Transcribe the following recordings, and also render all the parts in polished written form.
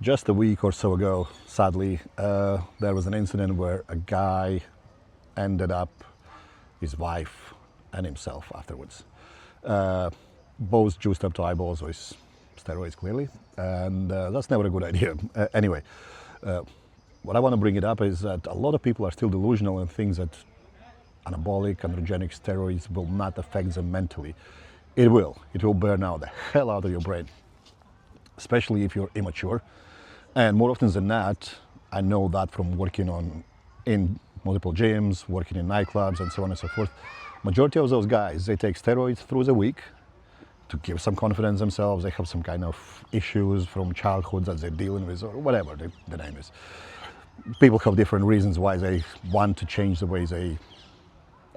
Just a week or so ago, sadly, there was an incident where a guy ended up, his wife and himself afterwards. Both juiced up to eyeballs with steroids, clearly, and that's never a good idea. Anyway, what I want to bring it up is that a lot of people are still delusional and think that anabolic, androgenic steroids will not affect them mentally. It will. It will burn out the hell out of your brain, especially if you're immature. And more often than not, I know that from working in multiple gyms, working in nightclubs, and so on and so forth. Majority of those guys, they take steroids through the week to give some confidence themselves. They have some kind of issues from childhood that they're dealing with, or whatever the name is. People have different reasons why they want to change the way they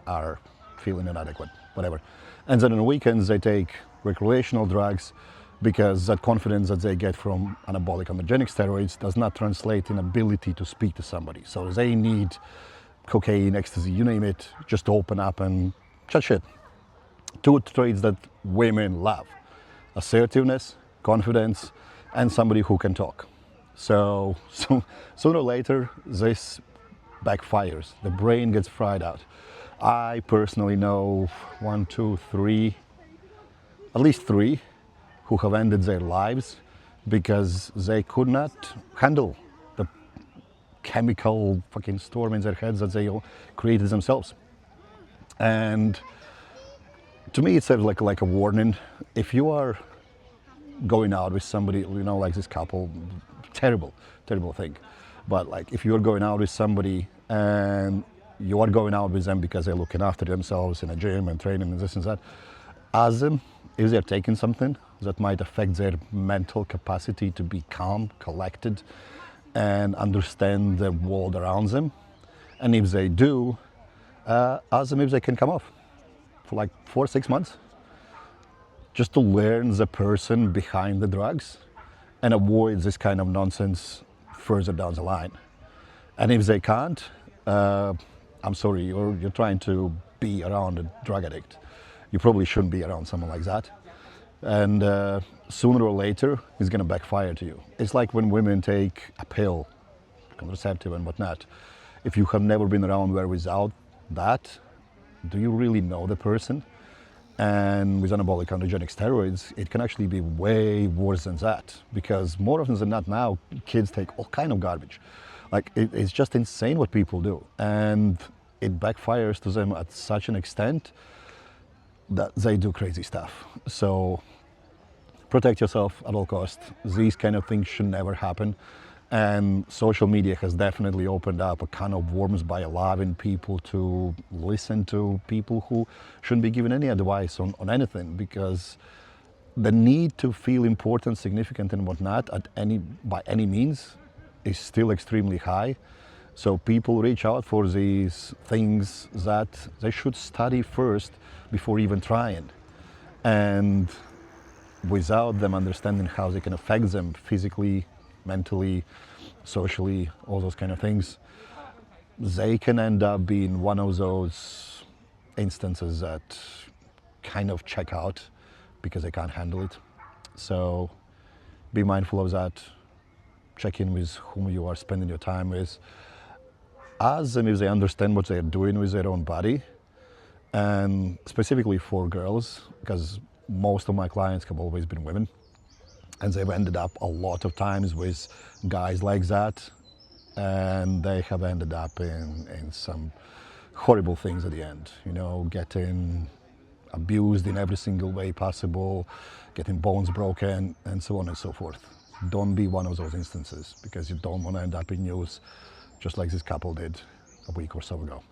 are feeling inadequate, whatever. And then on the weekends, they take recreational drugs because that confidence that they get from anabolic androgenic steroids does not translate in ability to speak to somebody. So they need cocaine, ecstasy, you name it, just to open up and chat shit. Two traits that women love: assertiveness, confidence, and somebody who can talk. So sooner or later, this backfires. The brain gets fried out. I personally know at least three, who have ended their lives because they could not handle the chemical fucking storm in their heads that they created themselves. And to me, it's sort of like a warning. If you are going out with somebody, like this couple, terrible thing. But like, if you're going out with somebody and you are going out with them because they're looking after themselves in a gym and training and this and that, ask them if they're taking something that might affect their mental capacity to be calm, collected, and understand the world around them. And if they do, ask them if they can come off for like 4 or 6 months, just to learn the person behind the drugs and avoid this kind of nonsense further down the line. And if they can't, I'm sorry, you're trying to be around a drug addict. You probably shouldn't be around someone like that. And sooner or later, it's going to backfire to you. It's like when women take a pill, contraceptive and whatnot. If you have never been around where without that, do you really know the person? And with anabolic androgenic steroids, it can actually be way worse than that, because more often than not now, kids take all kind of garbage. Like, it's just insane what people do. And it backfires to them at such an extent that they do crazy stuff. So protect yourself at all costs. These kind of things should never happen. And social media has definitely opened up a can of worms by allowing people to listen to people who shouldn't be given any advice on anything, because the need to feel important, significant and whatnot by any means is still extremely high. So people reach out for these things that they should study first before even trying. And without them understanding how they can affect them physically, mentally, socially, all those kind of things, they can end up being one of those instances that kind of check out because they can't handle it. So be mindful of that. Check in with whom you are spending your time with. Ask them if they understand what they're doing with their own body, and specifically for girls, because most of my clients have always been women, and they've ended up a lot of times with guys like that, and they have ended up in some horrible things at the end, getting abused in every single way possible, getting bones broken, and so on and so forth. Don't be one of those instances, because you don't want to end up in news just like this couple did a week or so ago.